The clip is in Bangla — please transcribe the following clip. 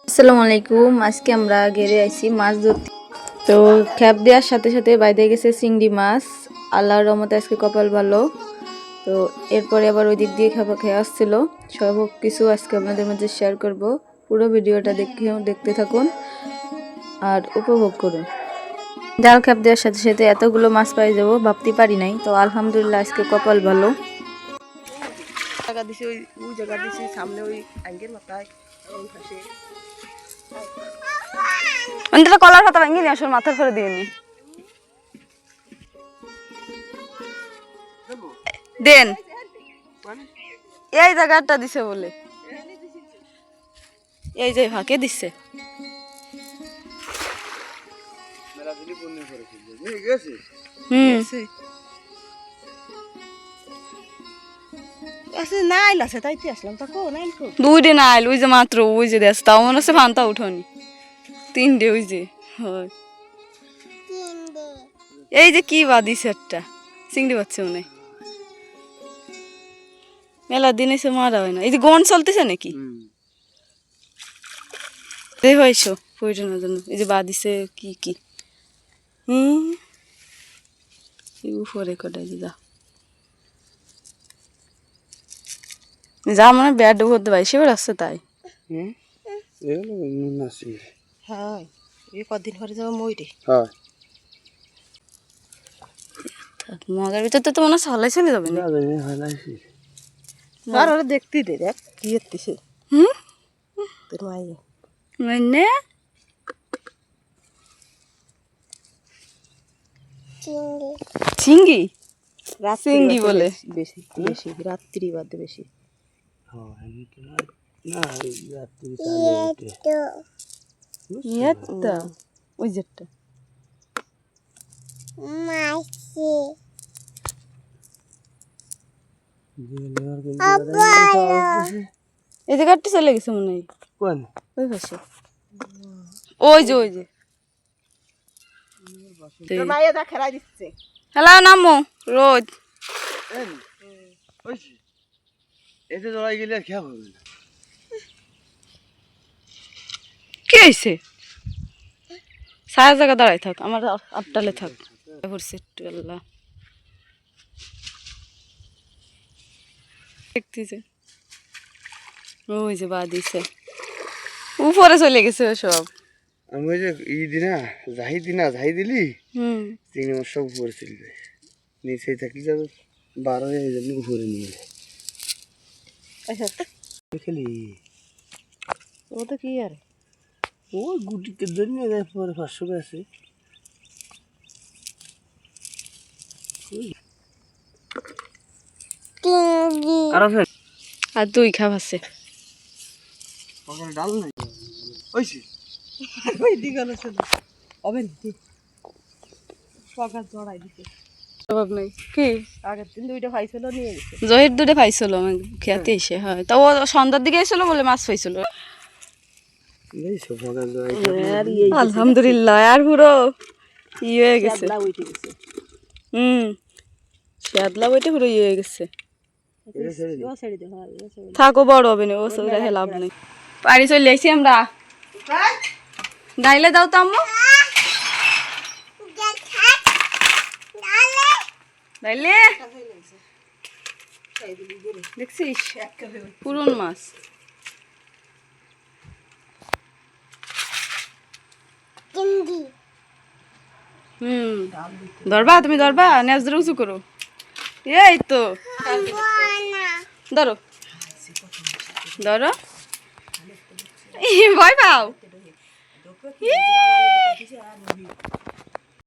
আসসালামু আলাইকুম। আজকে আমরা ঘেরে আইছি মাছ ধরতে। তো খ্যাপ দেওয়ার সাথে সাথে বাইরে গেছে চিংড়ি মাছ। আল্লাহর রহমতে আজকে কপাল ভালো। তো এরপরে আবার ওই দিক দিয়ে খেয়ে আসছিল। সব কিছু আজকে আপনাদের মাঝে শেয়ার করব। পুরো ভিডিওটা দেখতে থাকুন আর উপভোগ করুন। জাল খ্যাপ দেওয়ার সাথে সাথে এতগুলো মাছ পাই যাবো ভাবতে পারি নাই। তো আলহামদুলিল্লাহ আজকে কপাল ভালো। জায়গা দিছে ওই জায়গা দিছে সামনে ওই আঙ্গের মাথায় ওই পাশে অন্তত কলার পাতা ভেঙে নিয়ে আসুন, মাথার করে দিয়ে নি দেন। এই জায়গাটা দিছে বলে এই যে ফাঁকে দিছে। নাইল আছে তাইতে আসলাম তা কো নাইল কো দুইটে নাইল ওই যে মাত্র ওই যে দেশ তাও মনে হচ্ছে ফান্তা উঠনি তিনটে ওই যে হয় এই যে কি বা দিছে একটা চিংড়ি পাচ্ছে মনে মেলা দিন এসে মারা হয় না। এই যে গন চলতেছে নাকি হয়েছো প্রয়োজনের জন্য এই যে বা দিছে কি কি উপরে কটাই যা যা মানে ব্যাড করতে পারি সেবার আসছে তাই হ্যাঁ এই কদিন পরে যাবো মইরে মগার ভিতর তো মনে হচ্ছে হলাই চলে যাবে না আর ওরা দেখতে দে দেখ কি এত্তিছে তোর মাইয়ে মানে চিংড়ি চিংড়ি বলে বেশি বেশি রাত্রি বাদে বেশি ওই যেটা এই জায়গাটা চলে গেছে মনে হয় ওই পাশে ওই যে মাইয়ে দা খেলাই দিচ্ছে হ্যালো নামো রোজ এতে জড়াই গেলে আর খেয়া হবে না। কি হয়েছে সারা জায়গা দাঁড়াই থাক আমার আটটালে থাক দেখতেছে ওই যে বা দিছে উপরে চলে গেছে সব। আমি ওই যে যাই দিলি চিংড়ি মাছ সব উপরে চলবে নিচে থাকলে যাবে 12 হয়ে যাবে উপরে নিয়ে খেলি ও তো কি আর ওই গুটিকে জন্য যায় পরে 500 আছে আর দুই খাপ আছে ডাল নাই ওইছি ওই দিগাল আছে ওবেন দি পকা জড়াই দিছে জবাব নাই কি আগের দিন দুইটা পাইছিল নিয়ে গেছে জহির দুটো পাইছিল খেতে এসে হয় তা ও সন্ধ্যার দিকে এসেছিল বলে মাছ পাইছিল আলহামদুলিল্লাহ আর পুরো ই হয়ে গেছে শ্যাদলা বইটা পুরো ই হয়ে গেছে থাকো বড় হবে না ও দেখে লাভ নেই পানি চলে এসি আমরা গাইলে দাও তো আম্মু গাইলে দেখছিস পুরন মাছ ধরবা তুমি ধরবা নেজ ধরে উঁচু করো এই তো ধরো ধরো ভয় পাও